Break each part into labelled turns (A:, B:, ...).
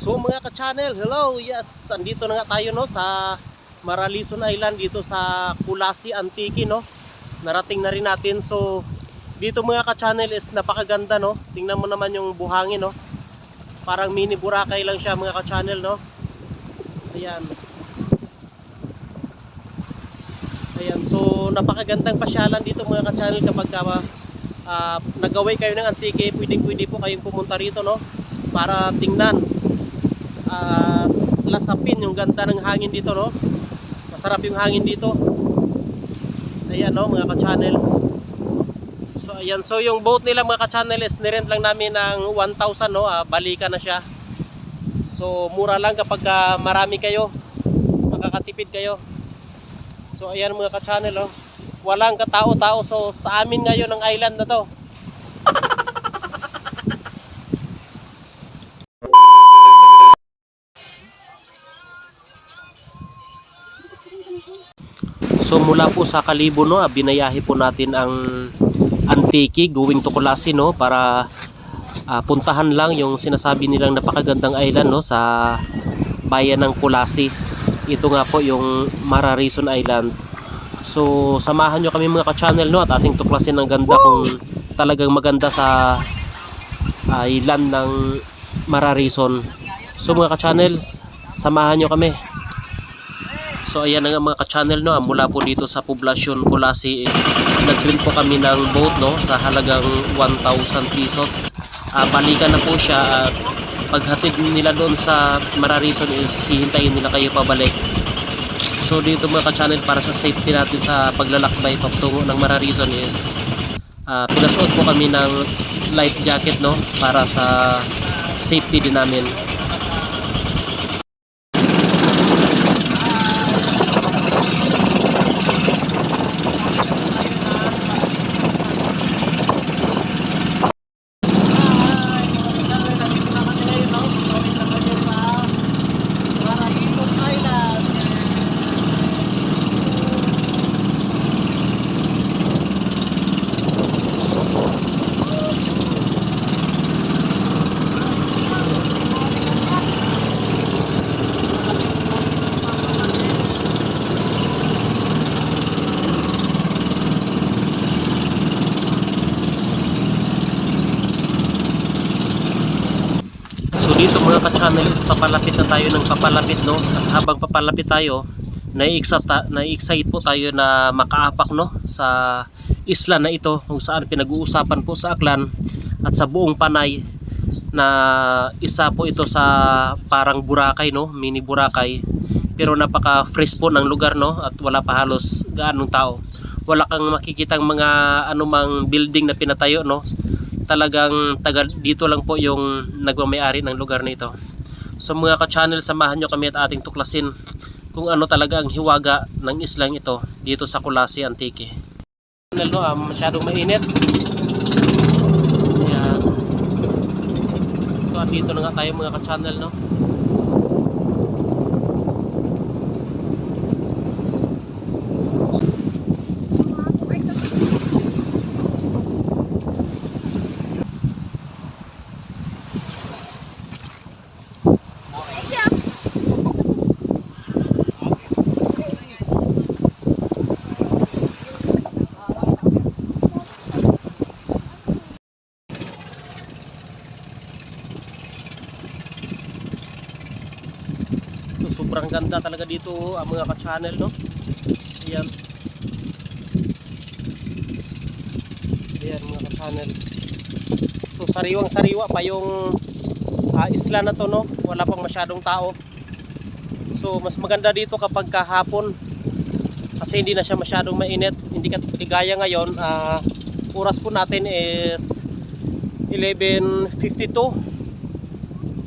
A: So mga ka-channel, hello, yes, andito na nga tayo no sa Maralison Island dito sa Kulasi Antique no. Narating na rin natin. So dito mga ka-channel is napakaganda no. Tingnan mo naman yung buhangin no. Parang mini Boracay lang siya mga ka-channel no. Ayan. Ayan, so napakagandang pasyalan dito mga ka-channel kapag nag-away kayo ng Antique, pwede po kayong pumunta rito no para tingnan at lasapin yung ganda ng hangin dito no. Masarap yung hangin dito. Ayan no mga ka-channel. So ayan, so yung boat nila mga ka-channel is nirent lang namin ng 1,000 no, balikan na siya. So mura lang kapag marami kayo, makakatipid kayo. So ayan mga ka-channel oh. Walang katao-tao. So sa amin ngayon ang island na to. So mula po sa Kalibo no, binayahe po natin ang Antique going to Kulasi no para puntahan lang yung sinasabi nilang napakagandang island no sa bayan ng Kulasi. Ito nga po yung Maralison Island. So samahan nyo kami mga ka-channel no at ating tuklasin ang ganda kung talagang maganda sa island ng Maralison. So mga ka-channel, samahan nyo kami. So ayan na nga mga ka-channel no, mula po dito sa poblasyon Kulasi is nag-rent po kami ng boat no sa halagang 1,000 pesos. Balikan na po siya at paghatid nila doon sa Maralison is hihintayin nila kayo pabalik. So dito mga ka-channel, para sa safety natin sa paglalakbay patungo ng Maralison is pinasuot po kami ng life jacket no para sa safety din namin. So dito mga ka-channel is papalapit na tayo ng papalapit no. At habang papalapit tayo, na-excite po tayo na makaapak no sa isla na ito kung saan pinag-uusapan po sa Aklan at sa buong Panay na isa po ito sa parang Boracay no, mini Boracay. Pero napaka-fresh po ng lugar no at wala pa halos gaanong tao. Wala kang makikitang mga anumang building na pinatayo no. Talagang taga dito lang po yung nagmamay-ari ng lugar nito. So mga ka-channel, samahan nyo kami at ating tuklasin kung ano talaga ang hiwaga ng islang ito dito sa Kulasi Antique. No, masyadong mainit. Ayan. So dito na nga tayo mga ka-channel no. Sobrang ganda talaga dito ang mga ka-channel no. Ayan. Ayan mga ka-channel. So sariwang sariwa pa yung isla na to no. Wala pang masyadong tao. So mas maganda dito kapag kahapon kasi hindi na siya masyadong mainit. Hindi kagaya ngayon, oras po natin is 11:52.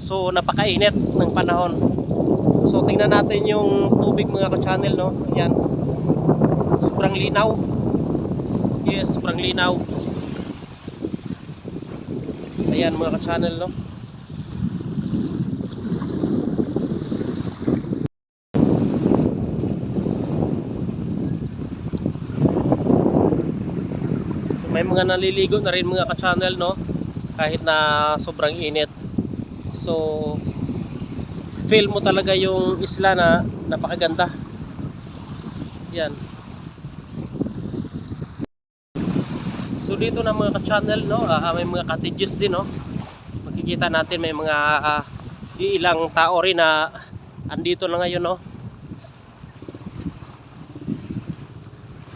A: So napakainit ng panahon. So tingnan natin yung tubig mga ka-channel no. Ayan. Sobrang linaw. Yes, sobrang linaw. Ayan mga ka-channel no. So, may mga naliligo na rin mga ka-channel no. Kahit na sobrang init. So ma-feel mo talaga yung isla na napakaganda. Yan. So dito na mga ka-channel, no, may mga cottages din, no. Makikita natin may mga ilang tao rin na andito na ngayon, no.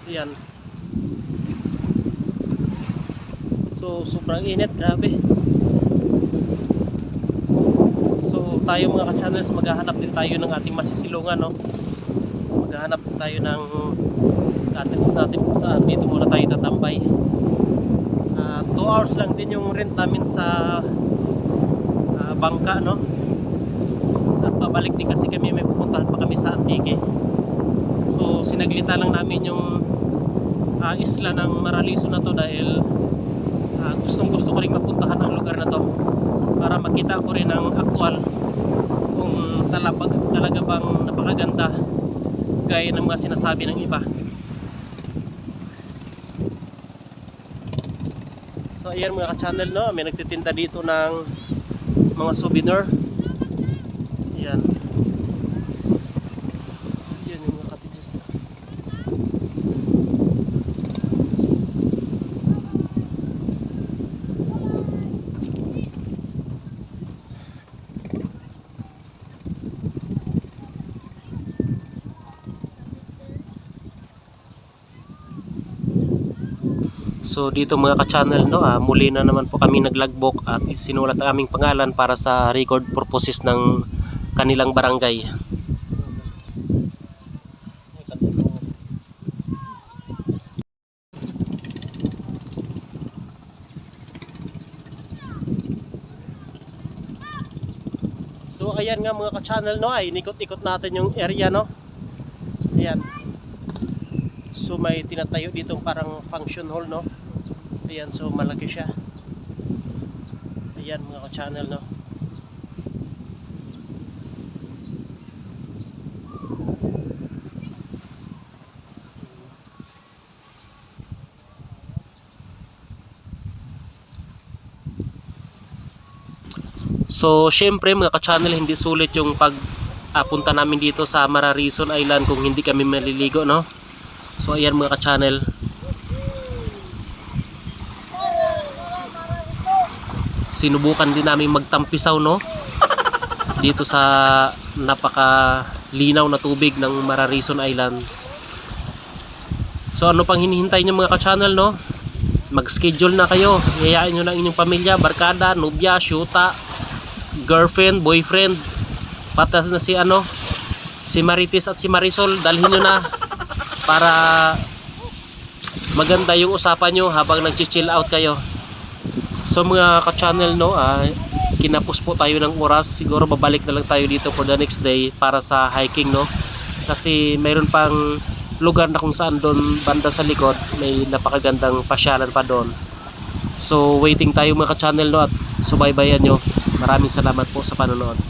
A: Yan. So sobrang init, grabe. So tayo mga ka-channels, maghahanap din tayo ng ating masisilungan, no. Maghahanap din tayo ng cottages natin kung saan dito muna tayo tatambay. 2 hours lang din yung rent namin sa bangka, no. At pabalik din kasi kami, may pupuntahan pa kami sa Antique. So sinaglita lang namin yung isla ng Maraliso na to dahil gustong gusto ko rin mapuntahan ang lugar na to para makita ko rin ang aktual kung talaga bang napakaganda gaya ng mga sinasabi ng iba. So ayan mga ka-channel, no, may nagtitinda dito ng mga souvenir. Ayan. Ayan yung mga cottages na. So dito mga ka-channel, no, muli na naman po kami naglagbok at isinulat ang aming pangalan para sa record purposes ng kanilang barangay. So ayan nga mga ka-channel, no, ay inikot-ikot natin yung area, no. Ayan. So may tinatayo dito parang function hall, no. Ayan, so malaki siya. Ayan mga ka-channel, no. So syempre mga ka-channel, hindi sulit yung pagpunta namin dito sa Mararison Island kung hindi kami maliligo, no. So ayan mga ka-channel, sinubukan din namin magtampisaw, no, dito sa napakalinaw na tubig ng Mararison Island. So ano pang hinihintay nyo mga ka-channel, no? Mag-schedule na kayo, yayain nyo lang inyong pamilya, barkada, nobya, syuta, girlfriend, boyfriend, patas na si Marites at si Marisol, dalhin nyo na para maganda yung usapan nyo habang nag-chill out kayo. So mga ka-channel, no, kinapos po tayo ng oras. Siguro babalik na lang tayo dito for the next day para sa hiking, no. Kasi mayroon pang lugar na kung saan doon banda sa likod may napakagandang pasyalan pa doon. So waiting tayo mga ka-channel, no, at subaybayan nyo. Maraming salamat po sa panonood.